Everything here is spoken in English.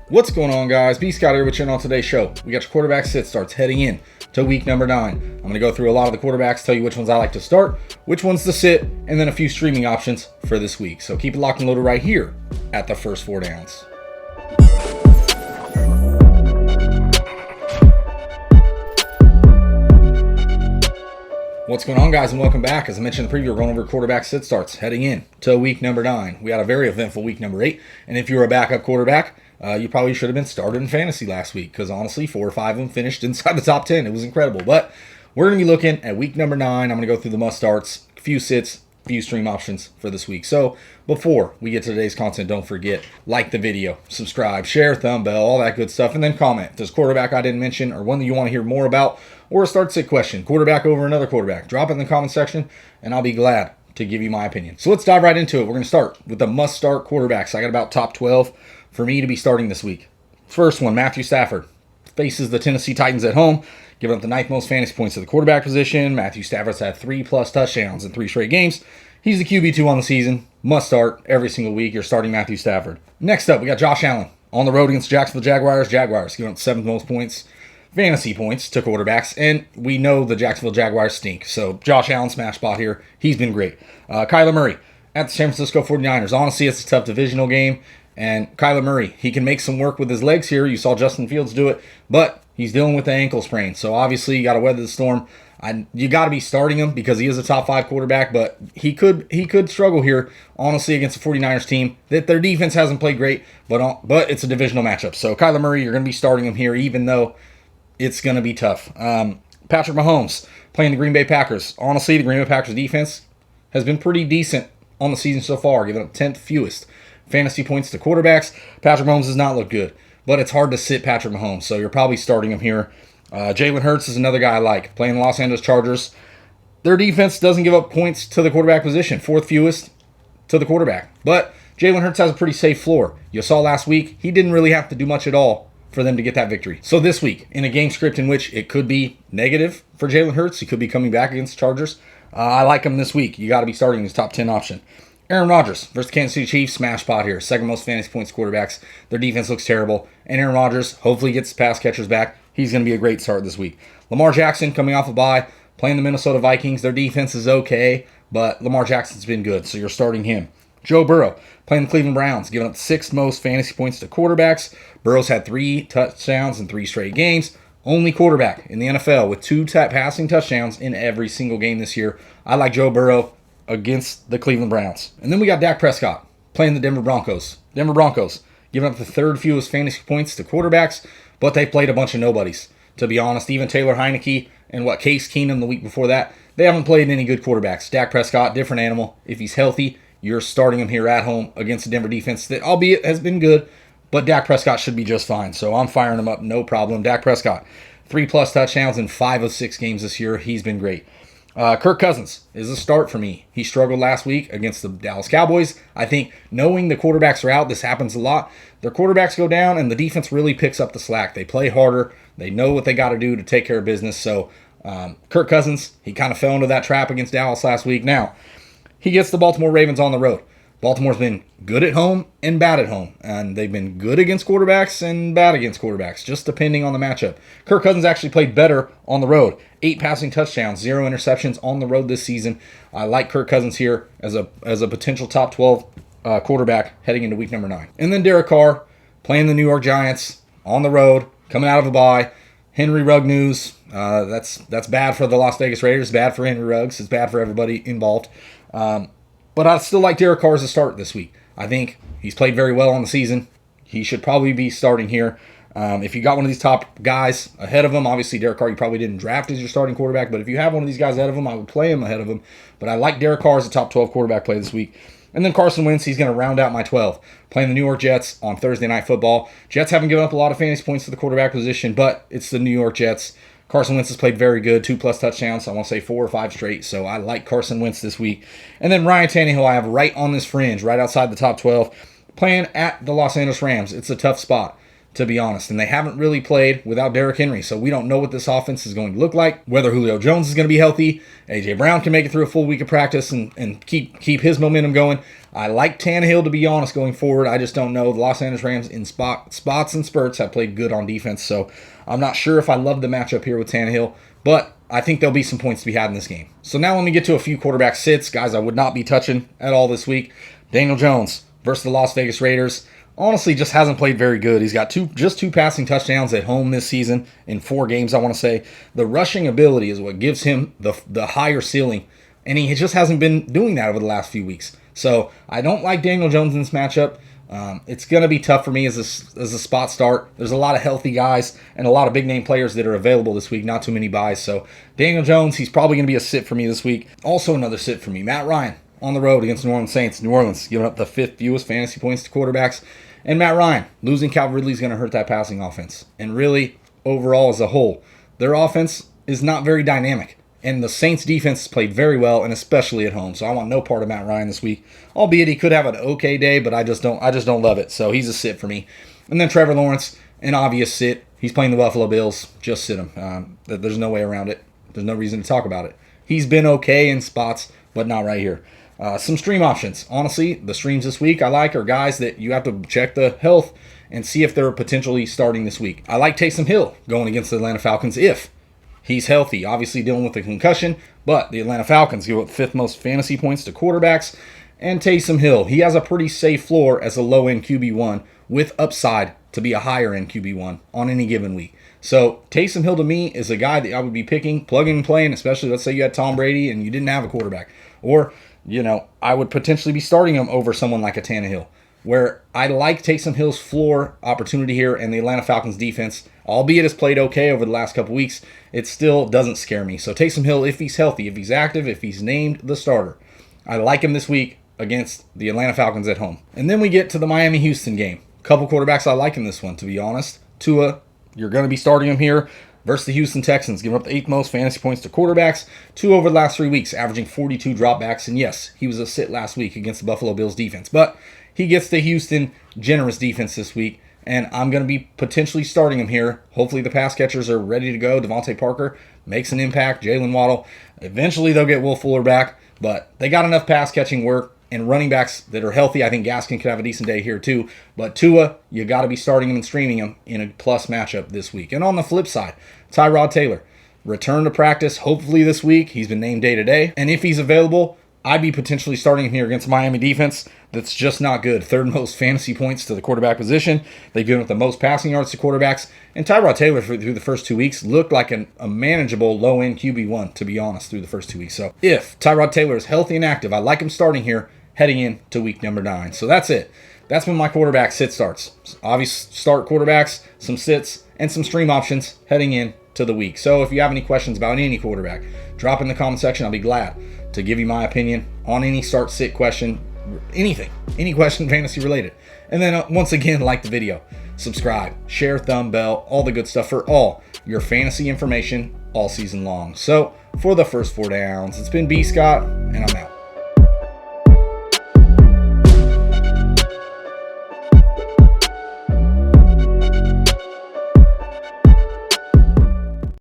What's going on, guys? B Scott here with you on today's show. We got your quarterback sit starts heading in to week number 9. I'm going to go through a lot of the quarterbacks, tell you which ones I like to start, which ones to sit, and then a few streaming options for this week. So keep it locked and loaded right here at the first 4 downs. What's going on, guys, and welcome back. As I mentioned in the preview, we're going over quarterback sit starts heading in to week number 9. We had a very eventful week number 8, and if you were a backup quarterback, you probably should have been started in fantasy last week because honestly, 4 or 5 of them finished inside the top 10. It was incredible. But we're going to be looking at week number 9. I'm going to go through the must starts, a few sits, a few stream options for this week. So before we get to today's content, don't forget, like the video, subscribe, share, thumb bell, all that good stuff, and then comment. If there's a quarterback I didn't mention or one that you want to hear more about, or a start sit question, quarterback over another quarterback, drop it in the comment section, and I'll be glad to give you my opinion. So let's dive right into it. We're going to start with the must start quarterbacks. I got about top 12 for me to be starting this week. First one, Matthew Stafford faces the Tennessee Titans at home, giving up the 9th most fantasy points to the quarterback position. Matthew Stafford's had 3+ touchdowns in 3 straight games. He's the QB2 on the season. Must start every single week. You're starting Matthew Stafford. Next up, we got Josh Allen on the road against the Jacksonville Jaguars. Jaguars giving up the 7th most points, fantasy points to quarterbacks, and we know the Jacksonville Jaguars stink. So Josh Allen smash spot here. He's been great. Kyler Murray at the San Francisco 49ers. Honestly, it's a tough divisional game. And Kyler Murray, he can make some work with his legs here. You saw Justin Fields do it, but he's dealing with the ankle sprain. So obviously, you got to weather the storm. You got to be starting him because he is a top 5 quarterback, but he could struggle here, honestly, against the 49ers team. That their defense hasn't played great, but it's a divisional matchup. So Kyler Murray, you're going to be starting him here, even though it's going to be tough. Patrick Mahomes playing the Green Bay Packers. Honestly, the Green Bay Packers defense has been pretty decent on the season so far, giving up 10th fewest fantasy points to quarterbacks. Patrick Mahomes does not look good, but it's hard to sit Patrick Mahomes, so you're probably starting him here. Jalen Hurts is another guy I like, playing the Los Angeles Chargers. Their defense doesn't give up points to the quarterback position, 4th fewest to the quarterback. But Jalen Hurts has a pretty safe floor. You saw last week, he didn't really have to do much at all for them to get that victory. So this week, in a game script in which it could be negative for Jalen Hurts, he could be coming back against the Chargers, I like him this week. You got to be starting his top 10 option. Aaron Rodgers versus the Kansas City Chiefs, smash spot here. 2nd most fantasy points quarterbacks. Their defense looks terrible. And Aaron Rodgers hopefully gets his pass catchers back. He's going to be a great start this week. Lamar Jackson coming off a bye, playing the Minnesota Vikings. Their defense is okay, but Lamar Jackson's been good, so you're starting him. Joe Burrow playing the Cleveland Browns, giving up the 6th most fantasy points to quarterbacks. Burrow's had 3 touchdowns in 3 straight games. Only quarterback in the NFL with 2 passing touchdowns in every single game this year. I like Joe Burrow against the Cleveland Browns. And then we got Dak Prescott playing the Denver Broncos. Denver Broncos giving up the 3rd fewest fantasy points to quarterbacks, but they played a bunch of nobodies. To be honest, even Taylor Heineke and Case Keenum the week before that, they haven't played any good quarterbacks. Dak Prescott, different animal. If he's healthy, you're starting him here at home against the Denver defense that, albeit, has been good, but Dak Prescott should be just fine. So I'm firing him up, no problem. Dak Prescott, 3+ touchdowns in 5 of 6 games this year. He's been great. Kirk Cousins is a start for me. He struggled last week against the Dallas Cowboys. I think knowing the quarterbacks are out, this happens a lot. Their quarterbacks go down, and the defense really picks up the slack. They play harder. They know what they got to do to take care of business. So Kirk Cousins, he kind of fell into that trap against Dallas last week. Now, he gets the Baltimore Ravens on the road. Baltimore's been good at home and bad at home. And they've been good against quarterbacks and bad against quarterbacks, just depending on the matchup. Kirk Cousins actually played better on the road. 8 passing touchdowns, 0 interceptions on the road this season. I like Kirk Cousins here as a potential top 12 quarterback heading into week number 9. And then Derek Carr playing the New York Giants on the road, coming out of a bye. Henry Ruggs news. That's bad for the Las Vegas Raiders. Bad for Henry Ruggs. It's bad for everybody involved. But I still like Derek Carr as a start this week. I think he's played very well on the season. He should probably be starting here. If you got one of these top guys ahead of him, obviously Derek Carr you probably didn't draft as your starting quarterback, but if you have one of these guys ahead of him, I would play him ahead of him. But I like Derek Carr as a top 12 quarterback play this week. And then Carson Wentz, he's going to round out my 12. Playing the New York Jets on Thursday Night Football. Jets haven't given up a lot of fantasy points to the quarterback position, but it's the New York Jets. Carson Wentz has played very good, 2+ touchdowns. I want to say 4 or 5 straight. So I like Carson Wentz this week. And then Ryan Tannehill, I have right on this fringe, right outside the top 12, playing at the Los Angeles Rams. It's a tough spot. to be honest. And they haven't really played without Derrick Henry. So we don't know what this offense is going to look like, whether Julio Jones is going to be healthy, A.J. Brown can make it through a full week of practice and keep his momentum going. I like Tannehill, to be honest, going forward. I just don't know. The Los Angeles Rams in spots and spurts have played good on defense. So I'm not sure if I love the matchup here with Tannehill, but I think there'll be some points to be had in this game. So now let me get to a few quarterback sits, guys I would not be touching at all this week. Daniel Jones versus the Las Vegas Raiders. Honestly, just hasn't played very good. He's got just two passing touchdowns at home this season in 4 games, I want to say. The rushing ability is what gives him the higher ceiling, and he just hasn't been doing that over the last few weeks. So I don't like Daniel Jones in this matchup. It's going to be tough for me as a spot start. There's a lot of healthy guys and a lot of big-name players that are available this week, not too many buys. So Daniel Jones, he's probably going to be a sit for me this week. Also another sit for me, Matt Ryan on the road against New Orleans Saints. New Orleans giving up the 5th fewest fantasy points to quarterbacks. And Matt Ryan, losing Calvin Ridley is going to hurt that passing offense. And really, overall as a whole, their offense is not very dynamic. And the Saints defense played very well, and especially at home. So I want no part of Matt Ryan this week. Albeit he could have an okay day, but I just don't love it. So he's a sit for me. And then Trevor Lawrence, an obvious sit. He's playing the Buffalo Bills. Just sit him. There's no way around it. There's no reason to talk about it. He's been okay in spots, but not right here. Some stream options. Honestly, the streams this week I like are guys that you have to check the health and see if they're potentially starting this week. I like Taysom Hill going against the Atlanta Falcons if he's healthy. Obviously dealing with a concussion, but the Atlanta Falcons give up 5th most fantasy points to quarterbacks. And Taysom Hill, he has a pretty safe floor as a low-end QB1 with upside to be a higher-end QB1 on any given week. So Taysom Hill to me is a guy that I would be picking, plugging and playing, especially let's say you had Tom Brady and you didn't have a quarterback. Or I would potentially be starting him over someone like a Tannehill, where I like Taysom Hill's floor opportunity here, and the Atlanta Falcons defense, albeit has played okay over the last couple weeks, it still doesn't scare me. So Taysom Hill, if he's healthy, if he's active, if he's named the starter, I like him this week against the Atlanta Falcons at home. And then we get to the Miami-Houston game. Couple quarterbacks I like in this one, to be honest. Tua, you're going to be starting him here versus the Houston Texans, giving up the 8th most fantasy points to quarterbacks. 2 over the last 3 weeks, averaging 42 dropbacks. And yes, he was a sit last week against the Buffalo Bills defense. But he gets the Houston generous defense this week, and I'm going to be potentially starting him here. Hopefully the pass catchers are ready to go. Devontae Parker makes an impact. Jalen Waddle. Eventually they'll get Will Fuller back, but they got enough pass catching work and running backs that are healthy. I think Gaskin could have a decent day here too. But Tua, you got to be starting him and streaming him in a plus matchup this week. And on the flip side, Tyrod Taylor, return to practice hopefully this week. He's been named day-to-day. And if he's available, I'd be potentially starting him here against Miami defense that's just not good. 3rd most fantasy points to the quarterback position. They've given up the most passing yards to quarterbacks. And Tyrod Taylor through the first 2 weeks looked like a manageable low-end QB1, to be honest, through the first 2 weeks. So if Tyrod Taylor is healthy and active, I like him starting here heading into week number 9. So that's it. That's been my quarterback sit starts. Obvious start quarterbacks, some sits, and some stream options heading in to the week. So if you have any questions about any quarterback, drop in the comment section. I'll be glad to give you my opinion on any start sit question, anything, any question fantasy related. And then once again, like the video, subscribe, share, thumb bell, all the good stuff for all your fantasy information all season long. So for the first 4 downs, it's been B Scott, and I'm out.